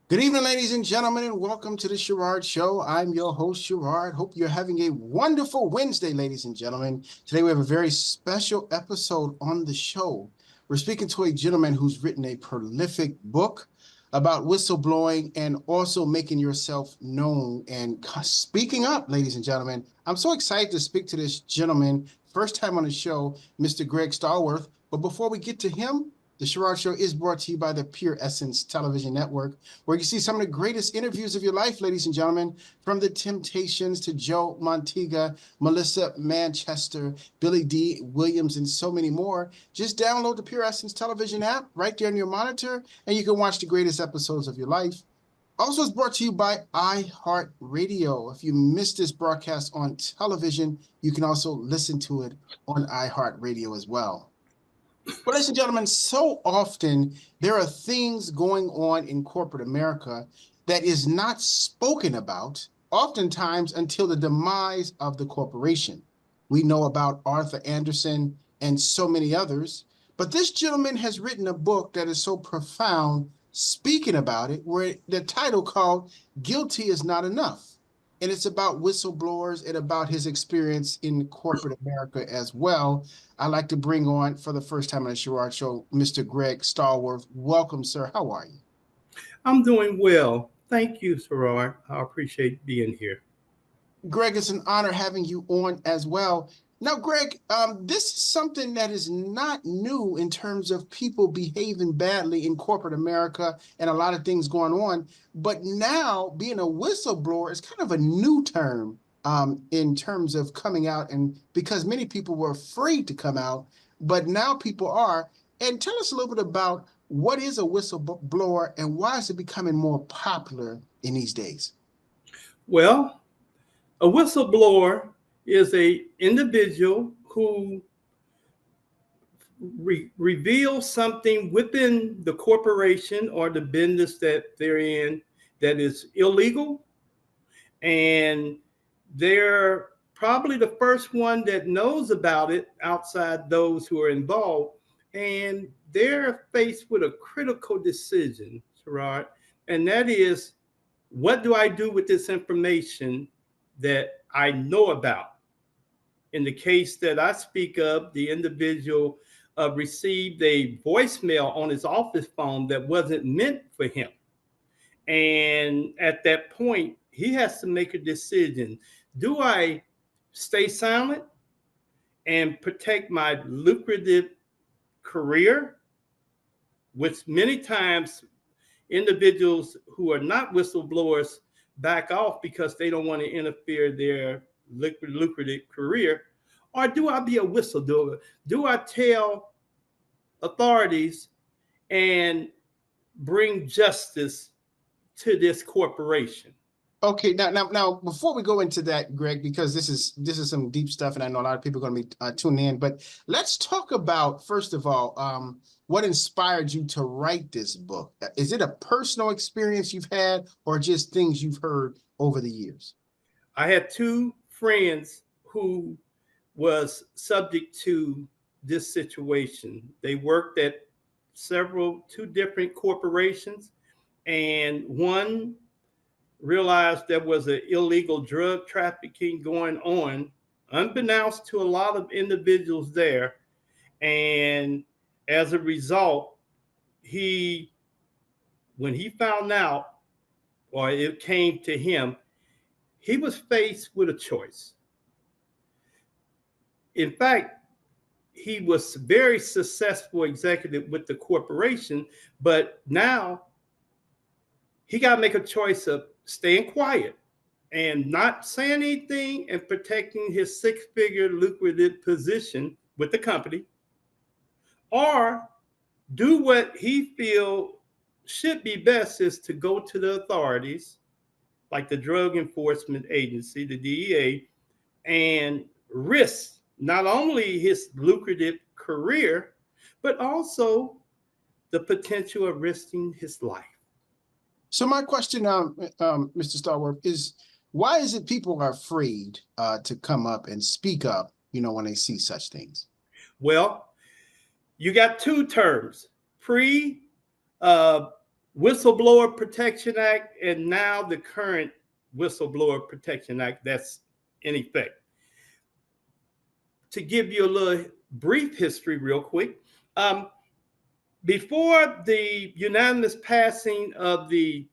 Good evening, ladies and gentlemen, and welcome to the Sherard Show. I'm your host, Sherard. Hope you're having a wonderful Wednesday, ladies and gentlemen. Today we have a very special episode on the show. We're speaking to a gentleman who's written a prolific book about whistleblowing and also making yourself known and speaking up, ladies and gentlemen. I'm so excited to speak to this gentleman. First time on the show, Mr. Greg Stallworth. But before we get to him, the Sherard Show is brought to you by the Pure Essence Television Network, where you can see some of the greatest interviews of your life, ladies and gentlemen, from the Temptations to Joe Montega, Melissa Manchester, Billy D. Williams, and so many more. Just download the Pure Essence Television app right there on your monitor, and you can watch the greatest episodes of your life. Also, it's brought to you by iHeartRadio. If you missed this broadcast on television, you can also listen to it on iHeartRadio as well. Well, ladies and gentlemen, so often there are things going on in corporate America that is not spoken about, oftentimes until the demise of the corporation. We know about Arthur Anderson and so many others, but this gentleman has written a book that is so profound, speaking about it, where the title called Guilty is Not Enough. And it's about whistleblowers and about his experience in corporate America as well. I'd like to bring on, for the first time on the Sherard Show, Mr. Greg Stallworth. Welcome, sir. How are you? I'm doing well. Thank you, Sherard. I appreciate being here. Greg, it's an honor having you on as well. Now, Greg, this is something that is not new in terms of people behaving badly in corporate America and a lot of things going on. But now being a whistleblower is kind of a new term in terms of coming out, and because many people were afraid to come out, but now people are. And tell us a little bit about what is a whistleblower and why is it becoming more popular in these days? Well, a whistleblower is a individual who reveals something within the corporation or the business that they're in that is illegal, and they're probably the first one that knows about it outside those who are involved, and they're faced with a critical decision, Gerard, and that is, what do I do with this information that I know about? In the case that I speak of, the individual received a voicemail on his office phone that wasn't meant for him. And at that point, he has to make a decision. Do I stay silent and protect my lucrative career, which many times individuals who are not whistleblowers back off because they don't want to interfere their lucrative career? Or do I be a whistleblower? Do I tell authorities and bring justice to this corporation? Okay, now, before we go into that, Greg, because this is some deep stuff, and I know a lot of people are going to be tuning in. But let's talk about, first of all, what inspired you to write this book? Is it a personal experience you've had, or just things you've heard over the years? I had two friends who was subject to this situation. They worked at two different corporations, and one realized there was an illegal drug trafficking going on, unbeknownst to a lot of individuals there. And as a result, he, when he found out, or it came to him, he was faced with a choice. In fact, he was very successful executive with the corporation, but now he got to make a choice of staying quiet and not saying anything and protecting his six-figure lucrative position with the company, or do what he feel should be best, is to go to the authorities like the Drug Enforcement Agency, the DEA, and risk not only his lucrative career, but also the potential of risking his life. So my question, Mr. Starworth, is why is it people are afraid to come up and speak up, when they see such things? Well, you got two terms: pre uh, Whistleblower Protection Act and now the current Whistleblower Protection Act that's in effect. To give you a little brief history, real quick, before the unanimous passing of the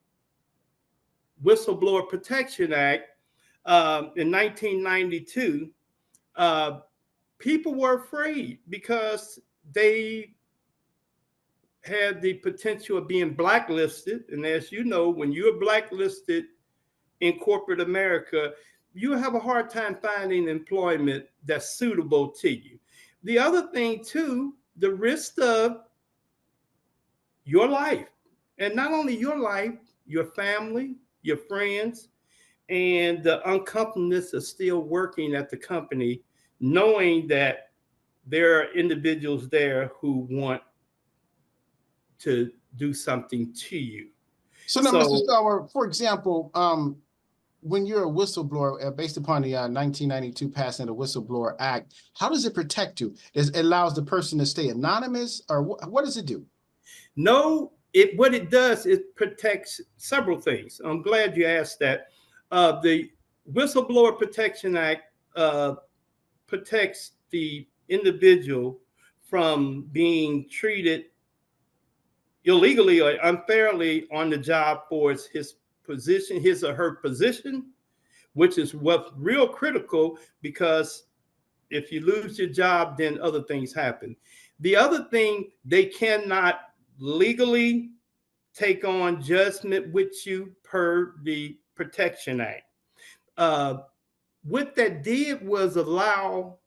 Whistleblower Protection Act in 1992, people were afraid because they had the potential of being blacklisted. And as you know, when you're blacklisted in corporate America, you have a hard time finding employment that's suitable to you. The other thing, too, the risk of your life, and not only your life, your family, your friends, and the uncomfortableness of still working at the company, knowing that there are individuals there who want to do something to you. So now, Mr. Stallworth, for example, when you're a whistleblower, based upon the 1992 passing of the Whistleblower Act, how does it protect you? It allows the person to stay anonymous, or what does it do? No, what it does, it protects several things. I'm glad you asked that. The Whistleblower Protection Act protects the individual from being treated illegally or unfairly on the job for his position, his or her position, which is what's real critical, because if you lose your job, then other things happen. The other thing, they cannot legally take on judgment with you per the Protection Act. What that did was allow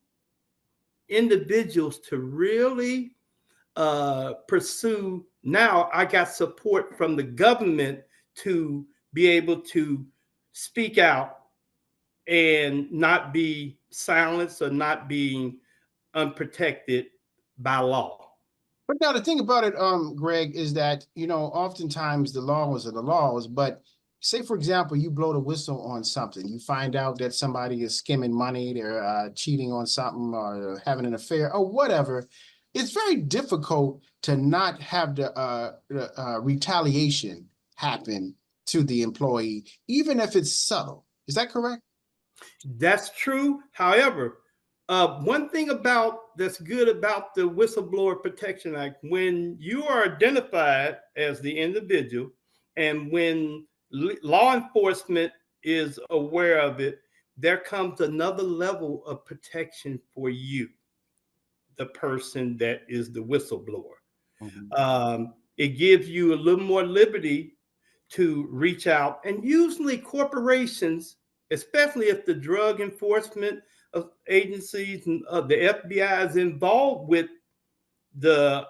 individuals to really pursue. Now I got support from the government to be able to speak out and not be silenced or not being unprotected by law. But now the thing about it, Greg, is that, oftentimes the laws are the laws, but say, for example, you blow the whistle on something, you find out that somebody is skimming money, they're cheating on something or having an affair or whatever. It's very difficult to not have the retaliation happen to the employee, even if it's subtle. Is that correct? That's true. However, one thing that's good about the Whistleblower Protection Act, when you are identified as the individual and when law enforcement is aware of it, there comes another level of protection for you, the person that is the whistleblower. It gives you a little more liberty to reach out. And usually corporations, especially if the drug enforcement agencies and the FBI is involved with the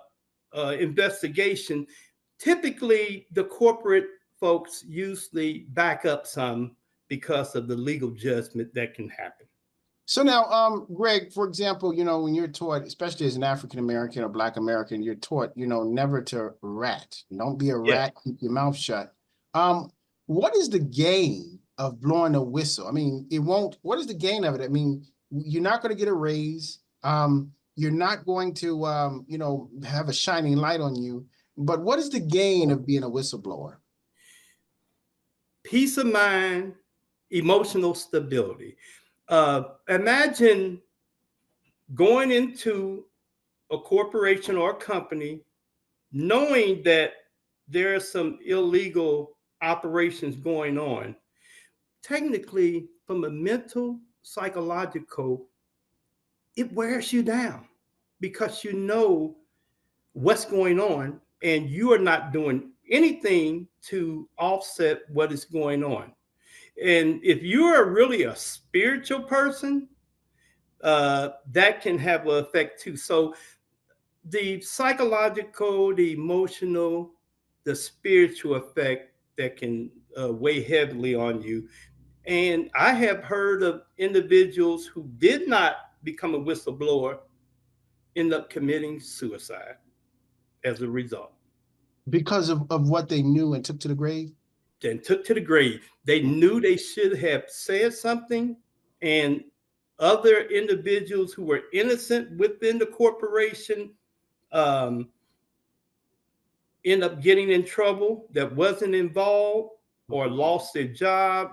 investigation, typically the corporate folks usually back up some because of the legal judgment that can happen. So now, Greg, for example, when you're taught, especially as an African American or Black American, you're taught, never to rat. Don't be a rat. Keep your mouth shut. What is the gain of blowing a whistle? I mean, what is the gain of it? I mean, you're not going to get a raise. You're not going to, have a shining light on you. But what is the gain of being a whistleblower? Peace of mind, emotional stability. Imagine going into a corporation or a company knowing that there are some illegal operations going on. Technically, from a mental, psychological, it wears you down because you know what's going on and you are not doing anything to offset what is going on. And if you are really a spiritual person, that can have an effect too. So the psychological, the emotional, the spiritual effect that can weigh heavily on you. And I have heard of individuals who did not become a whistleblower end up committing suicide as a result. Because of what they knew and took to the grave? Then took to the grave. They knew they should have said something, and other individuals who were innocent within the corporation end up getting in trouble that wasn't involved or lost their job,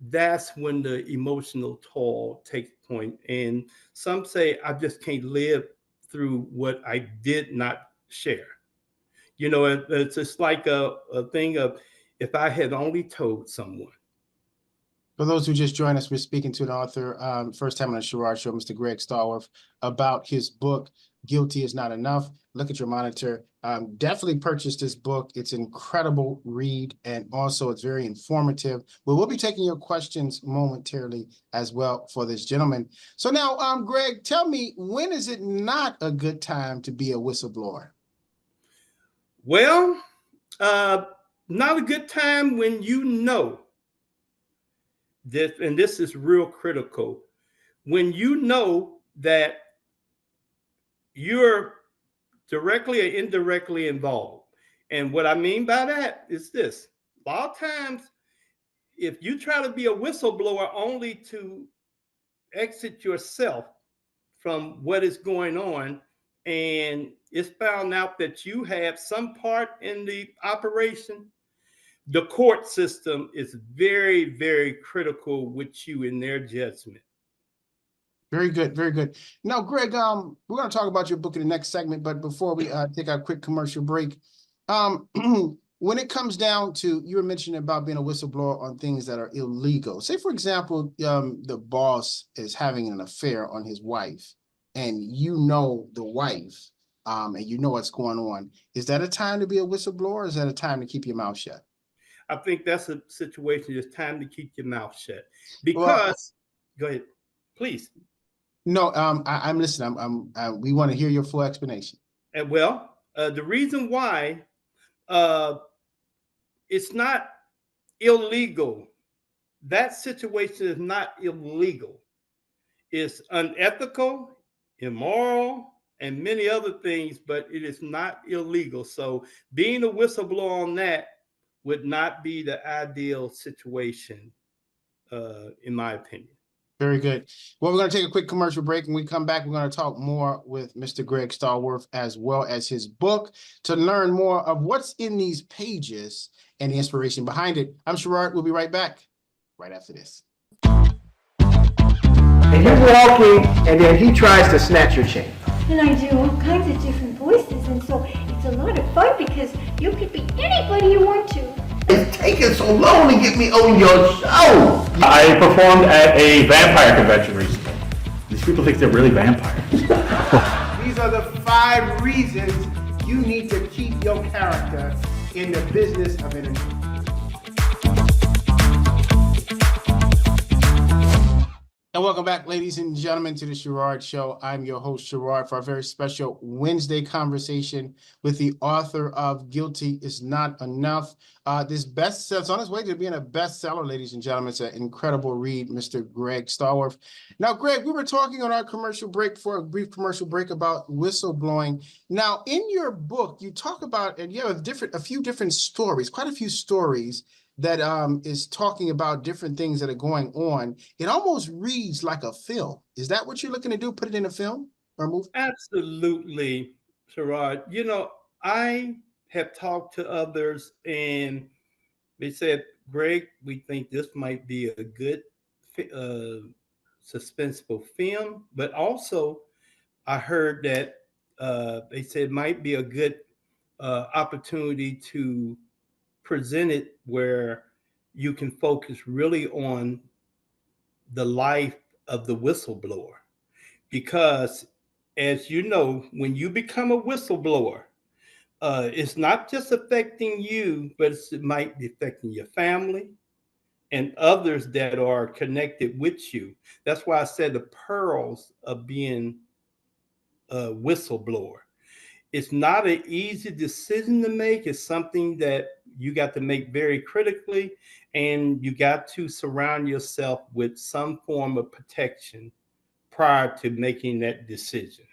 that's when the emotional toll takes point. And some say, I just can't live through what I did not share. It's just like a thing of, if I had only told someone. For those who just joined us, we're speaking to an author, first time on the Sherard Show, Mr. Greg Stallworth, about his book, Guilty is Not Enough. Look at your monitor. Definitely purchase this book. It's an incredible read, and also it's very informative. But we'll be taking your questions momentarily as well for this gentleman. So now, Greg, tell me, when is it not a good time to be a whistleblower? Well, not a good time when you know this, and this is real critical, when you know that you're directly or indirectly involved. And what I mean by that is this: a lot of times, if you try to be a whistleblower only to exit yourself from what is going on, and it's found out that you have some part in the operation, the court system is very, very critical with you in their judgment. Very good, very good. Now, Greg, we're going to talk about your book in the next segment, but before we take our quick commercial break, when it comes down to, you were mentioning about being a whistleblower on things that are illegal. Say, for example, the boss is having an affair on his wife, and you know the wife, and you know what's going on. Is that a time to be a whistleblower, or is that a time to keep your mouth shut? I think that's a situation. It's time to keep your mouth shut. Because, Well, go ahead, please. No, I'm listening. We want to hear your full explanation. The reason why it's not illegal, that situation is not illegal. It's unethical, immoral, and many other things, but it is not illegal. So being a whistleblower on that would not be the ideal situation, in my opinion. Very good. Well, we're going to take a quick commercial break. When we come back, we're going to talk more with Mr. Greg Stallworth, as well as his book, to learn more of what's in these pages and the inspiration behind it. I'm Sherard. We'll be right back right after this. And you're walking, and then he tries to snatch your chain. And I do all kinds of different voices, and so it's a lot of fun because you could be anybody you want to. It's taking so long to get me on your show. I performed at a vampire convention recently. These people think they're really vampires. These are the 5 reasons you need to keep your character in the business of entertainment. And welcome back, ladies and gentlemen, to the Sherard Show. I'm your host, Sherard, for a very special Wednesday conversation with the author of Guilty is Not Enough. This bestseller, it's on its way to being a bestseller, ladies and gentlemen. It's an incredible read, Mr. Greg Stallworth. Now, Greg, we were talking on our commercial break, for a brief commercial break, about whistleblowing. Now, in your book, you talk about, and you have a few different stories, quite a few stories that is talking about different things that are going on. It almost reads like a film. Is that what you're looking to do? Put it in a film or movie? Absolutely, Sherard. I have talked to others, and they said, Greg, we think this might be a good suspenseful film, but also I heard that they said it might be a good opportunity to present it where you can focus really on the life of the whistleblower. Because, as you know, when you become a whistleblower, it's not just affecting you, but it might be affecting your family and others that are connected with you. That's why I said the perils of being a whistleblower. It's not an easy decision to make. It's something that you got to make very critically, and you got to surround yourself with some form of protection prior to making that decision.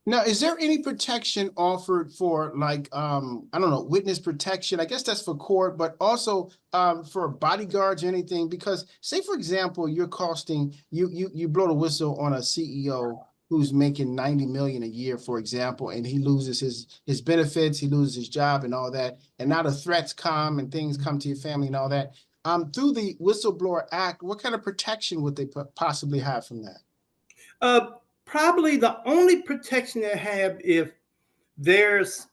Now, is there any protection offered for, like, I don't know, witness protection? I guess that's for court, but also for bodyguards or anything? Because say, for example, you're costing, you blow the whistle on a CEO who's making 90 million a year, for example, and he loses his benefits, he loses his job and all that, and now the threats come and things come to your family and all that. Through the Whistleblower Act, what kind of protection would they possibly have from that? Probably the only protection they have if there's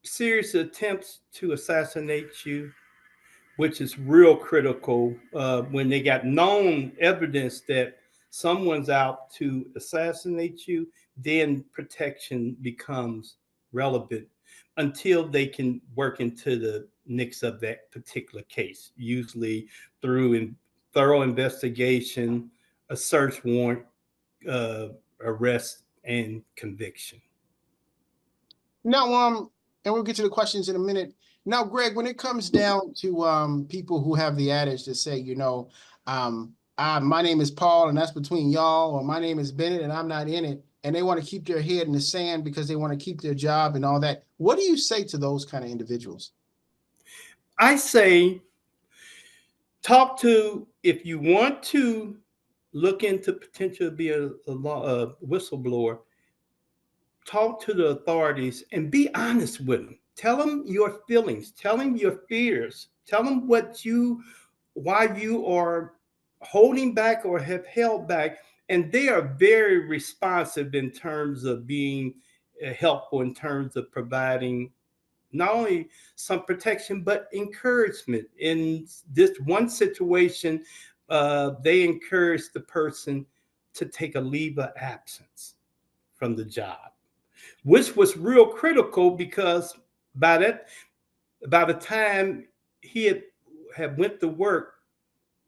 serious attempts to assassinate you, which is real critical when they got known evidence that someone's out to assassinate you, then protection becomes relevant until they can work into the nicks of that particular case, usually through thorough investigation, a search warrant, arrest, and conviction. Now, and we'll get to the questions in a minute. Now, Greg, when it comes down to people who have the adage to say, my name is Paul and that's between y'all, or my name is Bennett and I'm not in it, and they want to keep their head in the sand because they want to keep their job and all that. What do you say to those kind of individuals? I say, if you want to look into potential to be a whistleblower, talk to the authorities and be honest with them. Tell them your feelings, tell them your fears, tell them why you are holding back or have held back. And they are very responsive in terms of being helpful, in terms of providing not only some protection, but encouragement. In this one situation, they encouraged the person to take a leave of absence from the job, which was real critical because by the time he had went to work,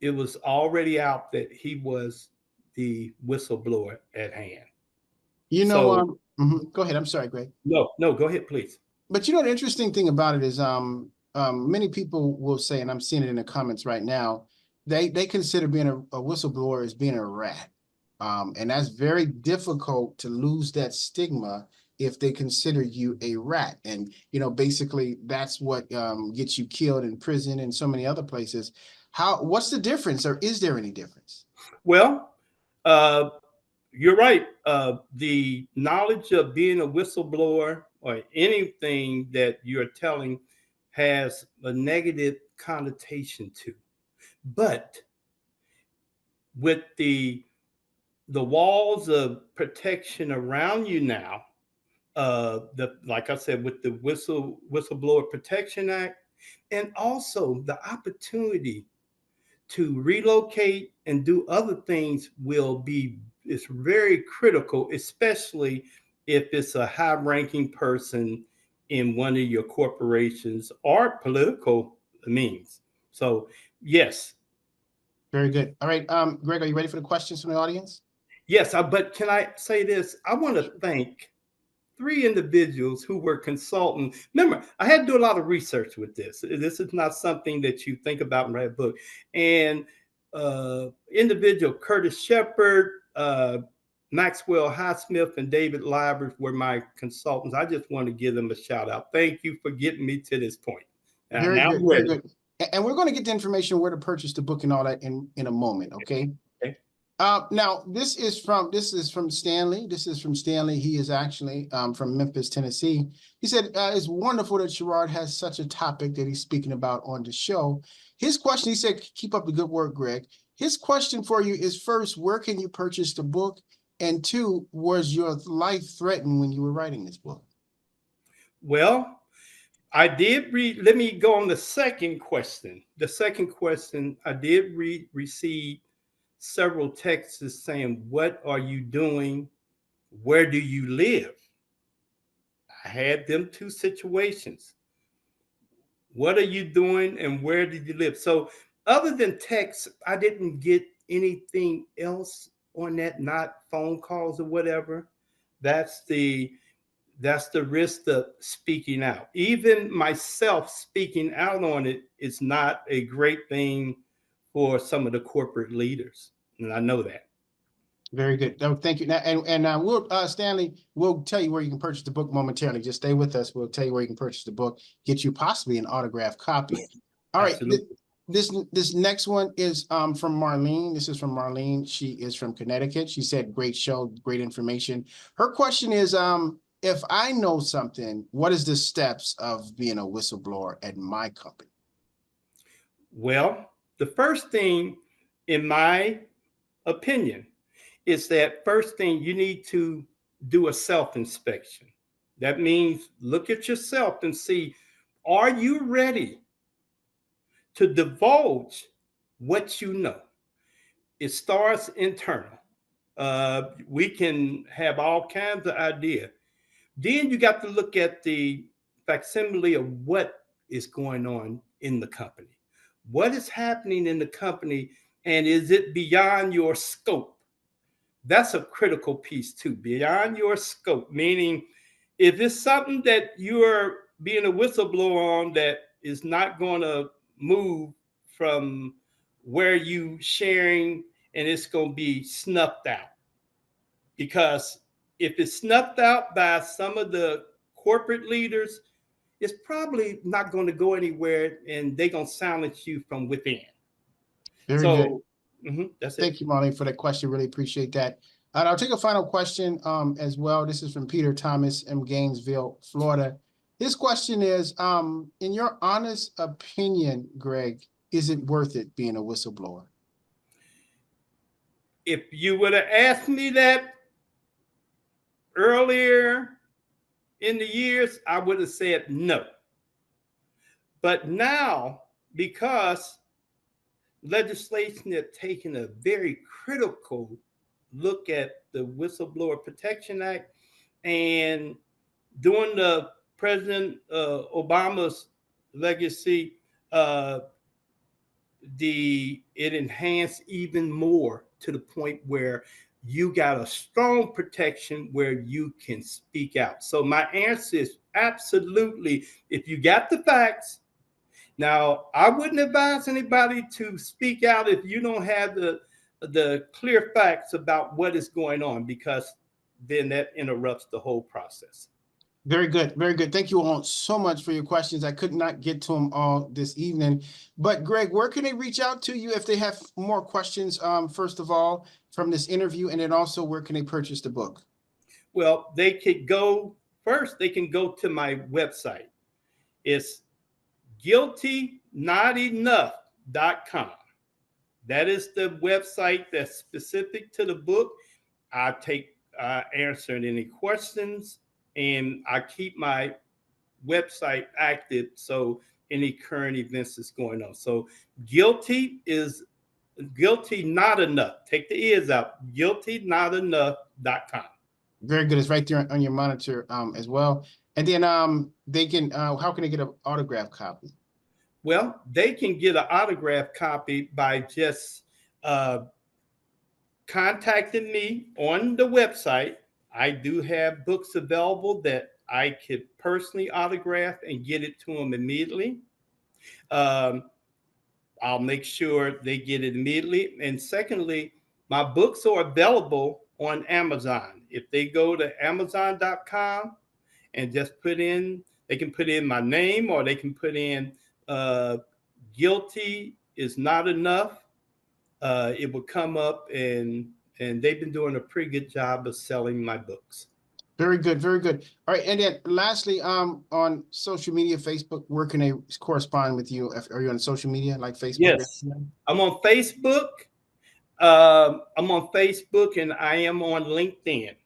it was already out that he was the whistleblower at hand. Go ahead. I'm sorry, Greg. No, go ahead, please. But the interesting thing about it is many people will say, and I'm seeing it in the comments right now, they consider being a whistleblower as being a rat. And that's very difficult to lose that stigma if they consider you a rat. And, basically that's what gets you killed in prison and so many other places. What's the difference, or is there any difference? Well, you're right. The knowledge of being a whistleblower or anything that you're telling has a negative connotation to. But with the walls of protection around you now, like I said, with the Whistleblower Protection Act, and also the opportunity to relocate and do other things is very critical, especially if it's a high-ranking person in one of your corporations or political means. So, yes. Very good. All right, Greg, are you ready for the questions from the audience? Yes, but can I say this? I want to thank 3 individuals who were consultants. Remember, I had to do a lot of research with this. This is not something that you think about and write a book. And individual Curtis Shepard, Maxwell Highsmith, and David Livers were my consultants. I just want to give them a shout out. Thank you for getting me to this point. Very good. And we're going to get the information where to purchase the book and all that in a moment. Okay. Okay. Now this is from Stanley. This is from Stanley. He is actually from Memphis, Tennessee. He said, it's wonderful that Sherard has such a topic that he's speaking about on the show. His question, he said, keep up the good work, Greg. His question for you is, first, where can you purchase the book? And 2, was your life threatened when you were writing this book? Well, I did read. Let me go on the second question. The second question, I did receive several texts saying, what are you doing? Where do you live? I had them 2 situations. What are you doing and where did you live? So other than text, I didn't get anything else on that, not phone calls or whatever. That's the risk of speaking out. Even myself speaking out on it is not a great thing for some of the corporate leaders. And I know that. Very good. No, thank you. Now, and we'll Stanley, we'll tell you where you can purchase the book momentarily. Just stay with us. We'll tell you where you can purchase the book, get you possibly an autographed copy. All right. This next one is from Marlene. This is from Marlene. She is from Connecticut. She said, "Great show, great information." Her question is, if I know something, what is the steps of being a whistleblower at my company? Well, the first thing, in my opinion, is that first thing you need to do a self-inspection. That means look at yourself and see, are you ready to divulge what you know? It starts internal. We can have all kinds of ideas. Then you got to look at the facsimile of what is going on in the company. What is happening in the company, and is it beyond your scope? That's a critical piece too, beyond your scope, meaning if it's something that you're being a whistleblower on that is not going to move from where you sharing, and it's going to be snuffed out. Because if it's snuffed out by some of the corporate leaders, it's probably not going to go anywhere, and they're going to silence you from within. Very good. That's Thank you, Marlene, for that question. Really appreciate that. And I'll take a final question as well. This is from Peter Thomas in Gainesville, Florida. His question is, in your honest opinion, Greg, is it worth it being a whistleblower? If you would have asked me that earlier in the years, I would have said no. But now, because legislation has taken a very critical look at the Whistleblower Protection Act, and during the President Obama's legacy, it enhanced even more to the point where you got a strong protection where you can speak out. So my answer is absolutely, if you got the facts. Now, I wouldn't advise anybody to speak out if you don't have the clear facts about what is going on, because then that interrupts the whole process. Very good. Very good. Thank you all so much for your questions. I could not get to them all this evening. But Greg, where can they reach out to you if they have more questions, first of all, from this interview? And then also, where can they purchase the book? Well, they could go first. They can go to my website. It's guiltynotenough.com. That is the website that's specific to the book. I answer any questions, and I keep my website active so any current events is going on. So guilty not enough. Take the ears out. guiltynotenough.com. Very good. It's right there on your monitor as well. And then they can, how can they get an autographed copy? Well, they can get an autographed copy by just contacting me on the website. I do have books available that I could personally autograph and get it to them immediately. I'll make sure they get it immediately. And secondly, my books are available on Amazon. If they go to Amazon.com and just they can put in my name, or they can put in guilty is not enough. It will come up, and they've been doing a pretty good job of selling my books. Very good. Very good. All right. And then lastly, on social media, Facebook, where can they correspond with you? Are you on social media like Facebook? Yes, I'm on Facebook. And I am on LinkedIn.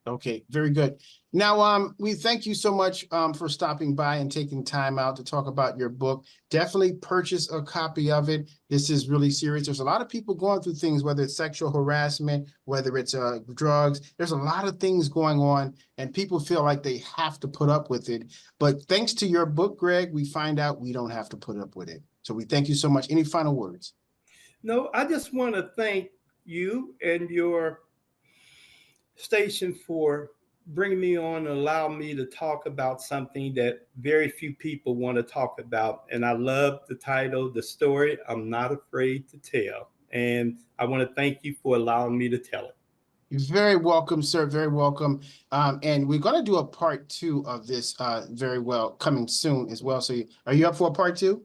Okay, very good. Now, we thank you so much for stopping by and taking time out to talk about your book. Definitely purchase a copy of it. This is really serious. There's a lot of people going through things, whether it's sexual harassment, whether it's drugs. There's a lot of things going on, and people feel like they have to put up with it. But thanks to your book, Greg, we find out we don't have to put up with it. So we thank you so much. Any final words? No, I just want to thank you and your station for bringing me on and allow me to talk about something that very few people want to talk about. And I love the title, The Story I'm Not Afraid to Tell. And I want to thank you for allowing me to tell it. You're very welcome, sir. Very welcome. And we're going to do a part 2 of this very well coming soon as well. So are you up for a part 2?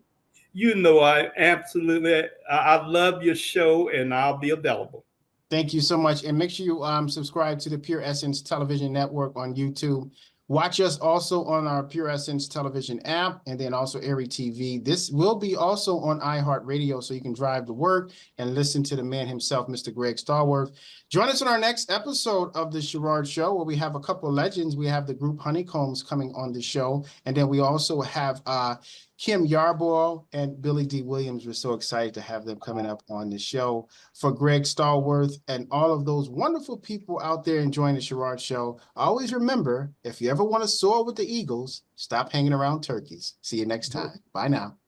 You know, I love your show, and I'll be available. Thank you so much. And make sure you subscribe to the Pure Essence Television Network on YouTube. Watch us also on our Pure Essence Television app, and then also Airy TV. This will be also on iHeartRadio, so you can drive to work and listen to the man himself, Mr. Greg Stallworth. Join us on our next episode of the Sherard Show, where we have a couple of legends. We have the group Honeycombs coming on the show, and then we also have Kim Yarborough and Billy D. Williams. We're so excited to have them coming up on the show. For Greg Stallworth and all of those wonderful people out there enjoying the Sherard Show, always remember, if you ever want to soar with the Eagles, stop hanging around turkeys. See you next time. Bye now.